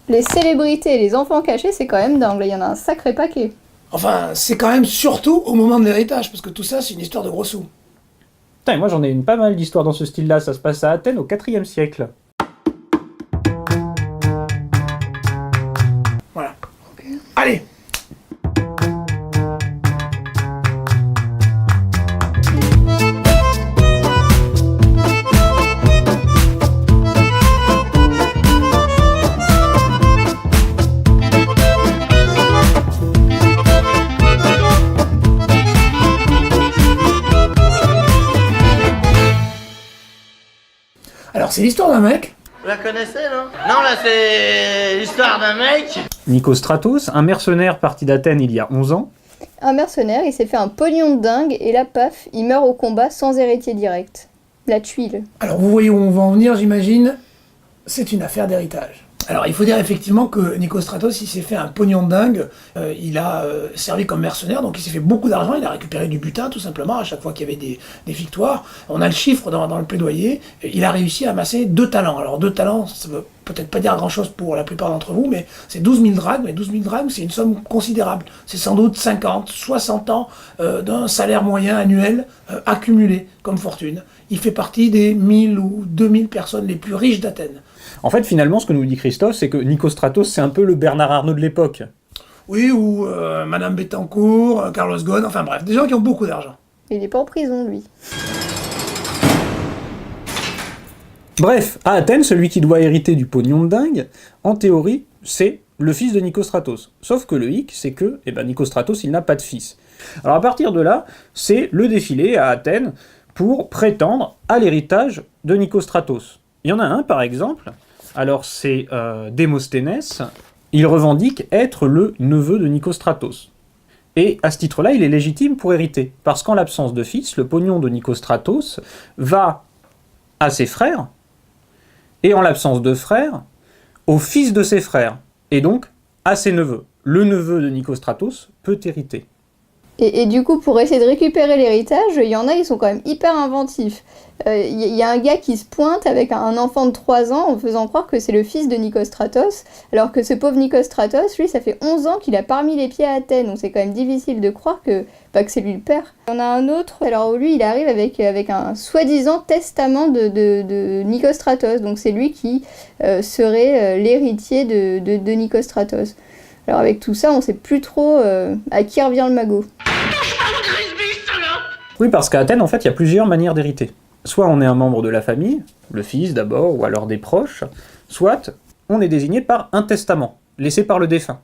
Les célébrités et les enfants cachés, c'est quand même dingue, il y en a un sacré paquet. Enfin, c'est quand même surtout au moment de l'héritage, parce que tout ça, c'est une histoire de gros sous. Putain, et moi j'en ai pas mal d'histoires dans ce style-là, ça se passe à Athènes au IVe siècle. Voilà. Allez! Alors, c'est l'histoire d'un mec. Vous la connaissez, non? Non, là, c'est l'histoire d'un mec. Nicostratos, un mercenaire parti d'Athènes il y a 11 ans. Un mercenaire, il s'est fait un pognon de dingue, et là, paf, il meurt au combat sans héritier direct. La tuile. Alors, vous voyez où on va en venir, j'imagine. C'est une affaire d'héritage. Alors, il faut dire effectivement que Nicostratos, il s'est fait un pognon de dingue. Il a servi comme mercenaire, donc il s'est fait beaucoup d'argent. Il a récupéré du butin, tout simplement, à chaque fois qu'il y avait des victoires. On a le chiffre dans le plaidoyer. Il a réussi à amasser 2 talents. Alors, 2 talents, ça veut peut-être pas dire grand-chose pour la plupart d'entre vous, mais c'est 12 000 drachmes. Et 12 000 drachmes, c'est une somme considérable. C'est sans doute 50, 60 ans d'un salaire moyen annuel accumulé comme fortune. Il fait partie des 1000 ou 2000 personnes les plus riches d'Athènes. En fait, finalement, ce que nous dit Christophe, c'est que Nicostratos, c'est un peu le Bernard Arnault de l'époque. Oui, ou Madame Bettencourt, Carlos Ghosn, enfin bref, des gens qui ont beaucoup d'argent. Il est pas en prison, lui. Bref, à Athènes, celui qui doit hériter du pognon de dingue, en théorie, c'est le fils de Nicostratos. Sauf que le hic, c'est que Nicostratos, il n'a pas de fils. Alors à partir de là, c'est le défilé à Athènes pour prétendre à l'héritage de Nicostratos. Il y en a un, par exemple, alors c'est Démosthènès, il revendique être le neveu de Nicostratos. Et à ce titre-là, il est légitime pour hériter, parce qu'en l'absence de fils, le pognon de Nicostratos va à ses frères, et en l'absence de frères, au fils de ses frères, et donc à ses neveux. Le neveu de Nicostratos peut hériter. Et du coup, pour essayer de récupérer l'héritage, il y en a, ils sont quand même hyper inventifs. Il y a un gars qui se pointe avec un enfant de 3 ans en faisant croire que c'est le fils de Nicostratos, alors que ce pauvre Nicostratos, lui, ça fait 11 ans qu'il a pas remis les pieds à Athènes, donc c'est quand même difficile de croire que c'est lui le père. Il y en a un autre, alors lui, il arrive avec un soi-disant testament de Nicostratos, donc c'est lui qui serait l'héritier de Nicostratos. Alors avec tout ça, on sait plus trop à qui revient le magot. Oui, parce qu'à Athènes, en fait, il y a plusieurs manières d'hériter. Soit on est un membre de la famille, le fils d'abord, ou alors des proches, soit on est désigné par un testament, laissé par le défunt.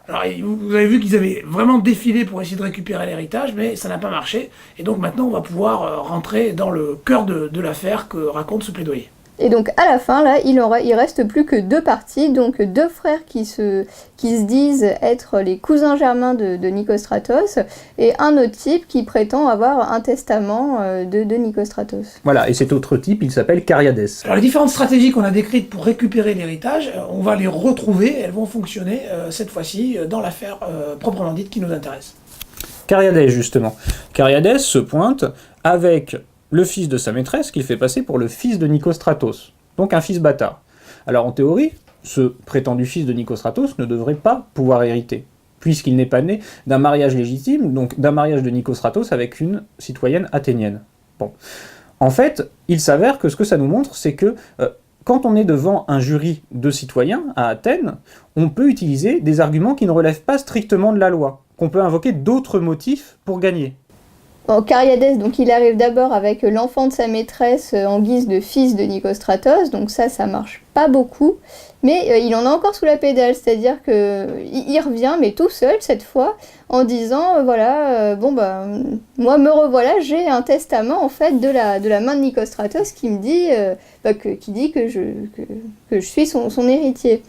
Alors, vous avez vu qu'ils avaient vraiment défilé pour essayer de récupérer l'héritage, mais ça n'a pas marché. Et donc maintenant, on va pouvoir rentrer dans le cœur de l'affaire que raconte ce plaidoyer. Et donc à la fin, là, il reste plus que 2 parties, donc 2 frères qui se disent être les cousins germains de Nicostratos, et un autre type qui prétend avoir un testament de Nicostratos. Voilà, et cet autre type, il s'appelle Cariadès. Alors les différentes stratégies qu'on a décrites pour récupérer l'héritage, on va les retrouver, elles vont fonctionner cette fois-ci dans l'affaire proprement dite qui nous intéresse. Cariadès, justement. Cariadès se pointe avec le fils de sa maîtresse qu'il fait passer pour le fils de Nicostratos, donc un fils bâtard. Alors en théorie, ce prétendu fils de Nicostratos ne devrait pas pouvoir hériter, puisqu'il n'est pas né d'un mariage légitime, donc d'un mariage de Nicostratos avec une citoyenne athénienne. Bon. En fait, il s'avère que ce que ça nous montre, c'est que quand on est devant un jury de citoyens à Athènes, on peut utiliser des arguments qui ne relèvent pas strictement de la loi, qu'on peut invoquer d'autres motifs pour gagner. Bon, Cariadès, donc il arrive d'abord avec l'enfant de sa maîtresse en guise de fils de Nicostratos, donc ça marche pas beaucoup, mais il en a encore sous la pédale, c'est-à-dire qu'il revient, mais tout seul cette fois, en disant moi me revoilà, j'ai un testament en fait de la main de Nicostratos qui me dit, qui dit que je suis son héritier.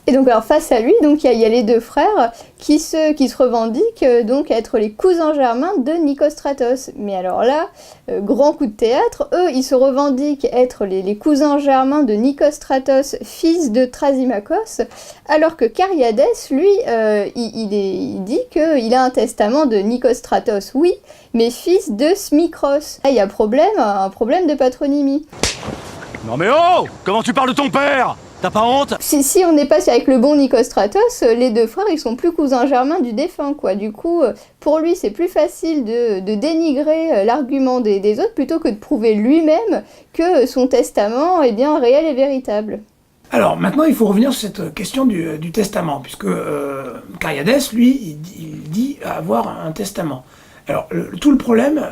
Et donc alors face à lui, donc il y a les 2 frères qui se revendiquent donc être les cousins germains de Nicostratos. Mais alors là, grand coup de théâtre, eux ils se revendiquent être les cousins germains de Nicostratos, fils de Thrasymachos, alors que Cariadès, lui, il dit qu'il a un testament de Nicostratos, oui, mais fils de Smikros. Là il y a un problème de patronymie. Non mais oh! Comment tu parles de ton père? T'as pas honte? Si on n'est pas avec le bon Nicostratos, les deux frères, ils sont plus cousins germains du défunt, quoi. Du coup, pour lui, c'est plus facile de dénigrer l'argument des autres plutôt que de prouver lui-même que son testament est bien réel et véritable. Alors maintenant, il faut revenir sur cette question du testament, puisque Cariadès, lui, il dit avoir un testament. Alors, tout le problème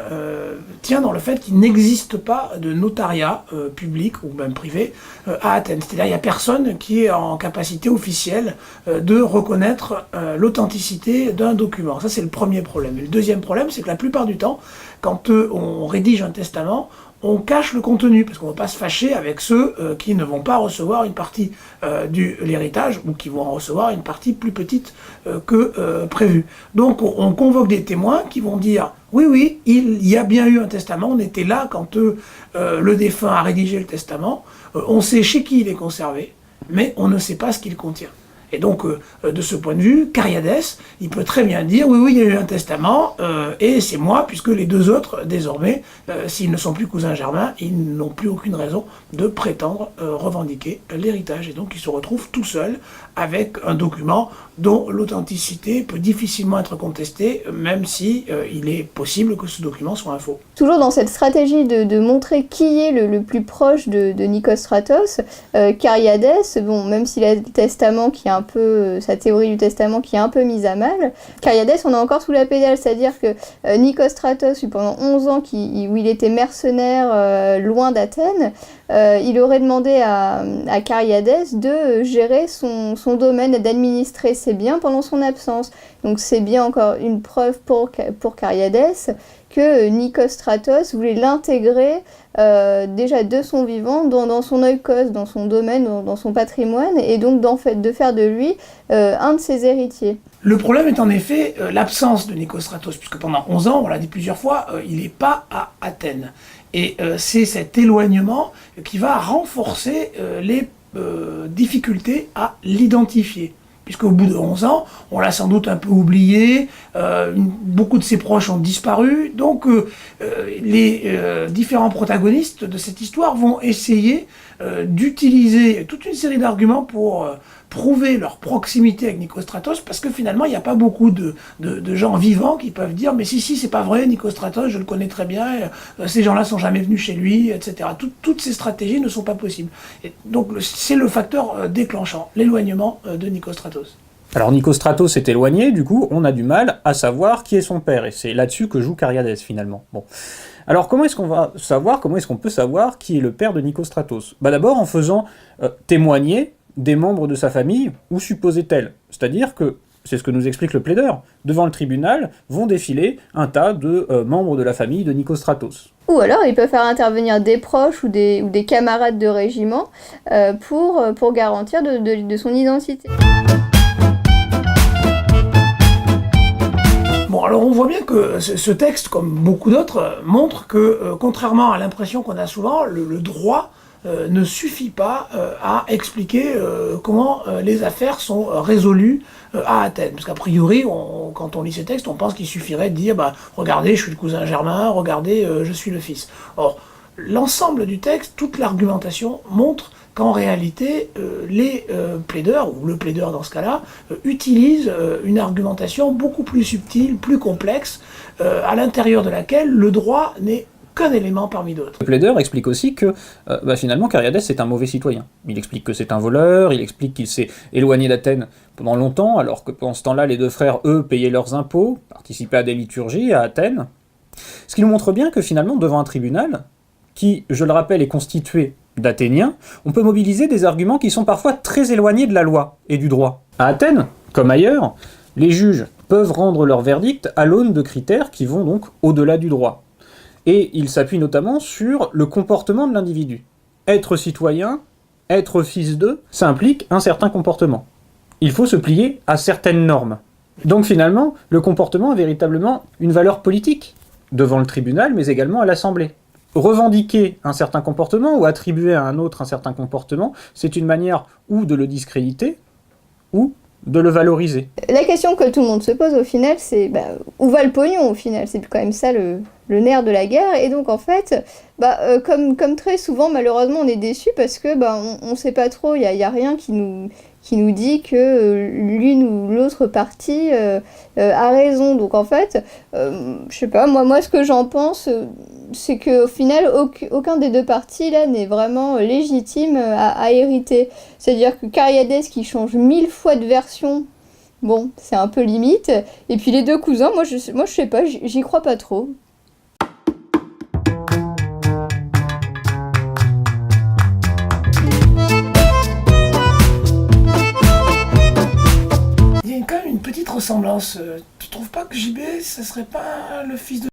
tient dans le fait qu'il n'existe pas de notariat public ou même privé à Athènes. C'est-à-dire qu'il n'y a personne qui est en capacité officielle de reconnaître l'authenticité d'un document. Ça, c'est le premier problème. Et le deuxième problème, c'est que la plupart du temps, quand on rédige un testament, on cache le contenu, parce qu'on ne va pas se fâcher avec ceux qui ne vont pas recevoir une partie de l'héritage, ou qui vont en recevoir une partie plus petite que prévu. Donc on convoque des témoins qui vont dire « Oui, il y a bien eu un testament, on était là quand le défunt a rédigé le testament, on sait chez qui il est conservé, mais on ne sait pas ce qu'il contient. » Et donc, de ce point de vue, Cariadès, il peut très bien dire « Oui, il y a eu un testament, et c'est moi, puisque les deux autres, désormais, s'ils ne sont plus cousins germains, ils n'ont plus aucune raison de prétendre revendiquer l'héritage. » Et donc, il se retrouve tout seul avec un document dont l'authenticité peut difficilement être contestée, même si il est possible que ce document soit un faux. Toujours dans cette stratégie de montrer qui est le plus proche de Nicostratos, Cariadès, bon, même s'il a le testament qui est un peu, sa théorie du testament qui est un peu mise à mal, Cariadès, on est encore sous la pédale, c'est-à-dire que Nicostratos, pendant 11 ans où il était mercenaire loin d'Athènes, il aurait demandé à Cariadès de gérer son domaine et d'administrer ses biens pendant son absence. Donc c'est bien encore une preuve pour Cariadès que Nicostratos voulait l'intégrer déjà de son vivant dans son oikos, dans son domaine, dans son patrimoine, et donc de faire de lui un de ses héritiers. Le problème est en effet l'absence de Nicostratos, puisque pendant 11 ans, on l'a dit plusieurs fois, il n'est pas à Athènes. Et c'est cet éloignement qui va renforcer les difficultés à l'identifier. Puisqu'au bout de 11 ans, on l'a sans doute un peu oublié, beaucoup de ses proches ont disparu, donc les différents protagonistes de cette histoire vont essayer d'utiliser toute une série d'arguments pour prouver leur proximité avec Nicostratos, parce que finalement, il n'y a pas beaucoup de gens vivants qui peuvent dire « mais si, c'est pas vrai, Nicostratos, je le connais très bien, ces gens-là sont jamais venus chez lui, etc. » Toutes ces stratégies ne sont pas possibles. Et donc c'est le facteur déclenchant, l'éloignement de Nicostratos. Alors Nicostratos est éloigné, du coup, on a du mal à savoir qui est son père, et c'est là-dessus que joue Cariadès, finalement. Bon. Alors comment est-ce qu'on peut savoir qui est le père de Nicostratos? D'abord en faisant témoigner des membres de sa famille, ou supposés tels. C'est-à-dire que, c'est ce que nous explique le plaideur, devant le tribunal vont défiler un tas de membres de la famille de Nicostratos. Ou alors il peut faire intervenir des proches ou des camarades de régiment pour garantir de son identité. Bon, alors on voit bien que ce texte, comme beaucoup d'autres, montre que, contrairement à l'impression qu'on a souvent, le droit ne suffit pas à expliquer comment les affaires sont résolues à Athènes. Parce qu'a priori, quand on lit ces textes, on pense qu'il suffirait de dire « regardez, je suis le cousin germain, regardez, je suis le fils ». Or, l'ensemble du texte, toute l'argumentation montre qu'en réalité, les plaideurs, ou le plaideur dans ce cas-là, utilisent une argumentation beaucoup plus subtile, plus complexe, à l'intérieur de laquelle le droit n'est qu'un élément parmi d'autres. Le plaideur explique aussi que finalement Cariadès est un mauvais citoyen. Il explique que c'est un voleur, il explique qu'il s'est éloigné d'Athènes pendant longtemps, alors que pendant ce temps-là, les deux frères, eux, payaient leurs impôts, participaient à des liturgies à Athènes. Ce qui nous montre bien que finalement, devant un tribunal, qui, je le rappelle, est constitué d'Athéniens, on peut mobiliser des arguments qui sont parfois très éloignés de la loi et du droit. À Athènes, comme ailleurs, les juges peuvent rendre leur verdict à l'aune de critères qui vont donc au-delà du droit. Et il s'appuie notamment sur le comportement de l'individu. Être citoyen, être fils d'eux, ça implique un certain comportement. Il faut se plier à certaines normes. Donc finalement, le comportement a véritablement une valeur politique, devant le tribunal, mais également à l'Assemblée. Revendiquer un certain comportement ou attribuer à un autre un certain comportement, c'est une manière ou de le discréditer, ou de le valoriser. La question que tout le monde se pose au final, c'est où va le pognon au final? C'est quand même ça le nerf de la guerre. Et donc en fait, comme très souvent, malheureusement, on est déçus parce que on sait pas trop, il y a rien qui nous dit que l'une ou l'autre partie a raison. Donc en fait, je sais pas, moi ce que j'en pense, c'est qu'au final, aucun des deux partis là n'est vraiment légitime à hériter. C'est-à-dire que Cariadès qui change 1000 fois de version, bon, c'est un peu limite. Et puis les deux cousins, moi je sais pas, j'y crois pas trop. Il y a quand même une petite ressemblance. Tu trouves pas que JB, ça serait pas le fils de